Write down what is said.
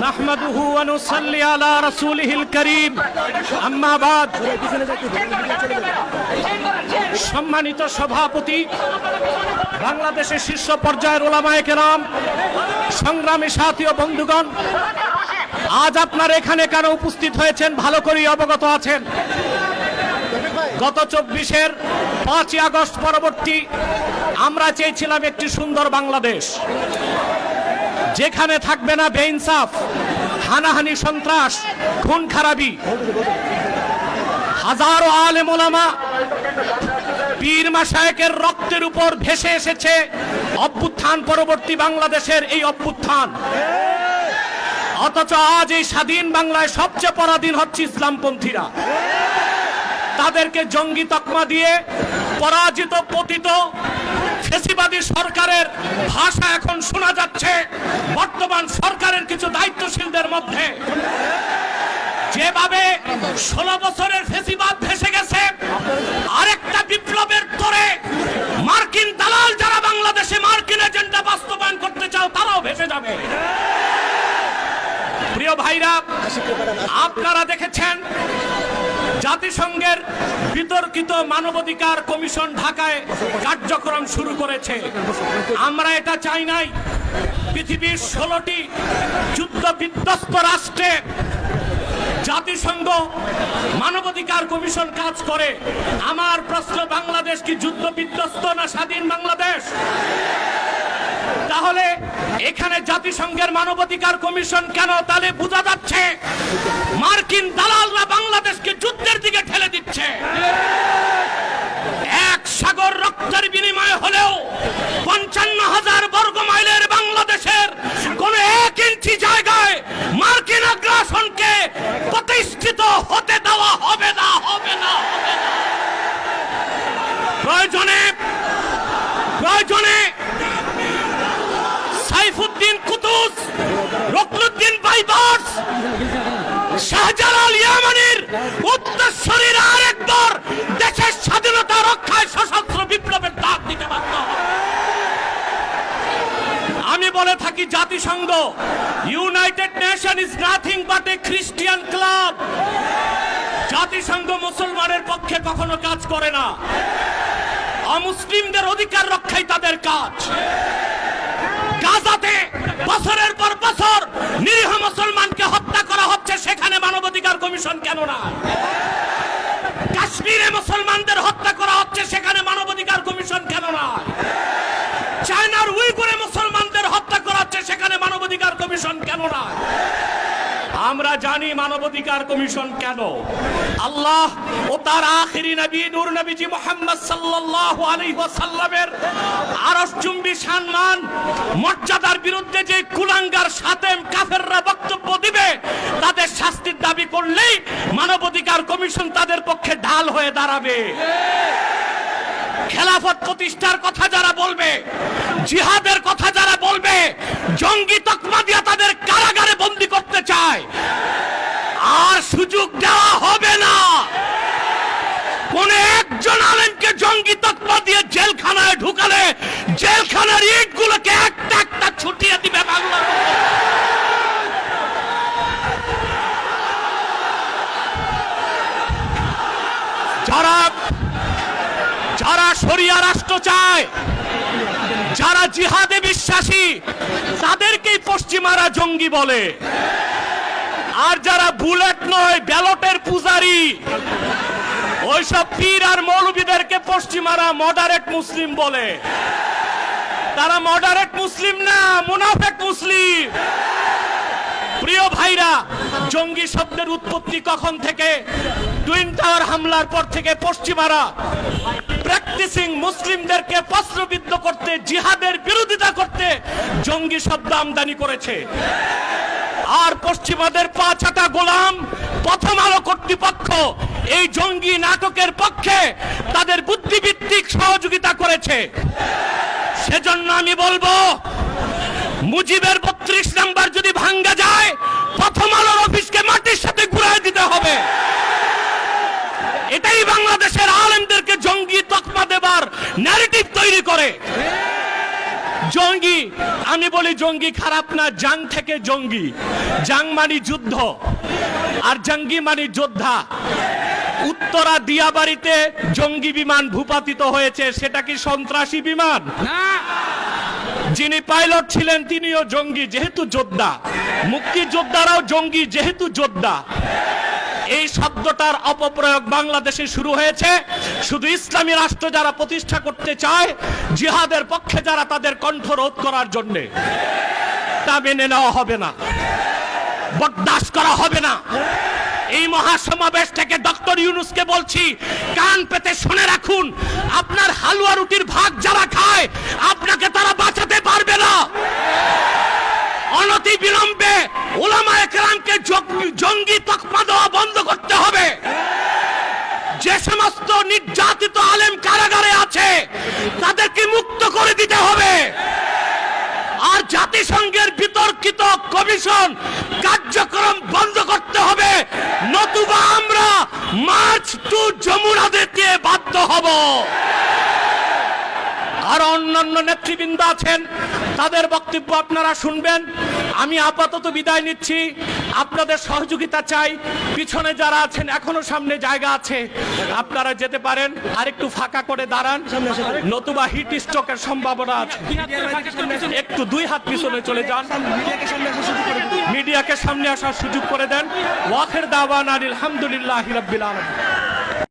নাহমাদুহু ওয়া নুসাল্লি আলা রাসূলিহিল কারীম, আম্মা বাদ। সম্মানিত সভাপতি, বাংলাদেশের শীর্ষ পর্যায়ের উলামায়ে কেরাম, সংগ্রামী সাথী ও বন্ধুগণ, আজ আপনারা এখানে কেন উপস্থিত হয়েছেন ভালো করেই অবগত আছেন। গত ২৪-এর ৫ই আগস্ট পরবর্তী আমরা চেয়েছিলাম একটি সুন্দর বাংলাদেশ, যেখানে থাকবে না বেইনসাফ, হানাহানি, সন্ত্রাস, খুন খারাপি। হাজারো আলেম ওলামা, পীর মাশায়েখের রক্তের উপর ভেসে এসেছে অভ্যুত্থান পরবর্তী বাংলাদেশের এই অভ্যুত্থান। অথচ আজ এই স্বাধীন বাংলায় সবচেয়ে পরাধীন হচ্ছে ইসলামপন্থীরা। তাদেরকে জঙ্গি তকমা দিয়ে পরাজিত পতিত ফ্যাসিবাদী সরকারের ভাষা এখন শোনা যাচ্ছে বর্তমান সরকারের কিছু দায়িত্বশীলদের মধ্যে। যেভাবে ১৬ বছরের ফ্যাসিবাদ ভেসে গেছে, আরেকটা বিপ্লবের তরে মার্কিন দালাল যারা বাংলাদেশে মার্কিন এজেন্ডা বাস্তবায়ন করতে চাও, তারাও ভেসে যাবে। প্রিয় ভাইরা, আপনারা দেখেছেন জাতিসংঘের বিতর্কিত মানবাধিকার কমিশন ঢাকায় কার্যক্রম শুরু করেছে। আমরা এটা চাই নাই। পৃথিবীর ১৬টি যুদ্ধ বিধ্বস্ত রাষ্ট্রে জাতিসংঘ মানবাধিকার কমিশন কাজ করে। আমার প্রশ্ন, বাংলাদেশ কি যুদ্ধ বিধ্বস্ত না স্বাধীন বাংলাদেশ? তাহলে এখানে জাতিসংঘের মানবাধিকার কমিশন কেন? তাহলে বোঝা যাচ্ছে মার্কিন দালালরা বাংলাদেশকে যুদ্ধের দিকে ঠেলে দিচ্ছে। এক সাগর রক্তের বিনিময়ে হলেও ৫৫,০০০ বর্গ মাইলের বাংলাদেশের কোন ১ ইঞ্চি জায়গায় মার্কিন আগ্রাসনকে প্রতিষ্ঠিত হতে দেওয়া হবে না, হবে না, হবে না। প্রয়োজনে সাইফুদ্দিন কুতুস, রুকনুদ্দিন বাইবার্স, শাহজালাল ইয়ামানির উত্তরসূরিরা আরেকবার দেশের স্বাধীনতা রক্ষায় সশস্ত্র বিপ্লবের ডাক দিতে বাধ্য হবে। আমি বলে থাকি, জাতিসংঘ, United nation is nothing but A Christian club. জাতিসংঘ মুসলমানের পক্ষে কখনো কাজ করে না। অমুসলিমদের অধিকার রক্ষাই তাদের কাজ। গাজাতে বছরের পর বছর নিরীহ মুসলমানকে হত্যা করা হচ্ছে, সেখানে মানবাধিকার কমিশন কেন না? কাশ্মীরে মুসলমানদের হত্যা করা হচ্ছে, সেখানে মানবাধিকার কমিশন কেন না? চায়নার উইগুরে মুসলমানদের হত্যা করা হচ্ছে, সেখানে মানবাধিকার কমিশন কেন না? আমরা জানি মানবাধিকার কমিশন কেন। আল্লাহ ও তার আখিরি নবী নূর নবীজি মুহাম্মদ সাল্লাল্লাহু আলাইহি ওয়াসাল্লামের আরশচুম্বী সম্মান মর্যাদার বিরুদ্ধে যে কুলাঙ্গার শাতেম কাফেররা বক্তব্য দিবে, তাদের শাস্তির দাবি করলেই মানবাধিকার কমিশন তাদের পক্ষে ঢাল হয়ে দাঁড়াবে। খেলাফত প্রতিষ্ঠার কথা যারা বলবে, জিহাদের কথা যারা বলবে, জঙ্গি তকমা দিয়ে তাদের কারাগারে বন্দী করতে চায়, আর সুযোগ দেওয়া হবে না। কোন একজন আলেমকে জঙ্গি তকমা দিয়ে জেলখানায় ঢুকালে জেলখানার ইটগুলোকে একটা একটা ছুটিয়ে দিবে বাংলা। যারা শরিয়া রাষ্ট্র চায়, যারা জিহাদে বিশ্বাসী, তাদেরকেই পশ্চিমারা জঙ্গি বলে। আর যারা বুলেট নয়, ব্যালটের পূজারি, ওইসব পীর আর মৌলবীদেরকে পশ্চিমারা মডারেট মুসলিম বলে। তারা মডারেট মুসলিম না, মুনাফেক মুসলিম। প্রিয় ভাইরা, জঙ্গি শব্দের উৎপত্তি কখন থেকে? টুইন টাওয়ার হামলার পর থেকে পশ্চিমারা প্র্যাকটিসিং মুসলিমদেরকে প্রশ্নবিদ্ধ করতে, জিহাদের বিরোধিতা করতে জঙ্গি শব্দ আমদানি করেছে। আর পশ্চিমাদের পাঁচাটা গোলাম প্রথম আলো কর্তৃপক্ষ এই জঙ্গি নাটকের পক্ষে তাদের বুদ্ধিভিত্তিক সহযোগিতা করেছে। সেজন্য আমি বলবো, মুজিবের ৩২ নাম্বার যদি ভাঙ্গা যায়, প্রথম আলোর অফিসকে মাটির সাথে ঘুরাই দিতে হবে। এটাই বাংলাদেশের আলেমদেরকে জঙ্গি তকমা দেবার ন্যারেটিভ তৈরি করে। জঙ্গি, আমি বলি জঙ্গি খারাপ না, জাং থেকে জঙ্গি। জাং মানে যুদ্ধ, আর জঙ্গি মানে যোদ্ধা। উত্তরা দিয়াবাড়িতে জঙ্গি বিমান ভূপাতিত হয়েছে, সেটা কি সন্ত্রাসী বিমান? যিনি পাইলট ছিলেন তিনিও জঙ্গি, যেহেতু যোদ্ধা। মুক্তিযোদ্ধারাও জঙ্গি, যেহেতু যোদ্ধা। এই শব্দটার অপপ্রয়োগ বাংলাদেশে শুরু হয়েছে শুধু ইসলামী রাষ্ট্র যারা প্রতিষ্ঠা করতে চায়, জিহাদের পক্ষে যারা, তাদের কণ্ঠ রোধ করার জন্য। তা মেনে নেওয়া হবে না, বরদাস্ত করা হবে না। এই মহাসমাবেশ থেকে ডক্টর ইউনূসকে বলছি, কান পেতে শুনে রাখুন, আপনার হালুয়া রুটির ভাগ যারা খায়, আপনাকে তারা বাঁচাতে পারবে না। অনতি বিলম্বে উলামায়ে কেরামকে জঙ্গি তকমা দেওয়া বন্ধ করতে হবে। যে সমস্ত নির্যাতিত আলেম কারাগারে আছে, তাদেরকে মুক্ত করে দিতে হবে। আর জাতিসংঘের বিতর্কিত কমিশন কার্যক্রম বন্ধ করতে হবে, নতুবা আমরা মার্চ টু যমুনা দিতে বাধ্য হব। আর অন্যান্য নেতৃবৃন্দ আছেন, তাদের বক্তব্য আপনারা শুনবেন। আমি আপাতত বিদায় নিচ্ছি, আপনাদের সহযোগিতা চাই। পিছনে যারা আছেন, এখনো সামনে জায়গা আছে, আপনারা যেতে পারেন। আর একটু ফাঁকা করে দাঁড়ান, নতুবা হিট স্ট্রোকের সম্ভাবনা আছে। একটু 2 হাত পিছনে চলে যান, মিডিয়াকে সামনে আসার সুযোগ করে দেন। ওয়াখির দাওয়ানা আলহামদুলিল্লাহি রাব্বিল আলামিন।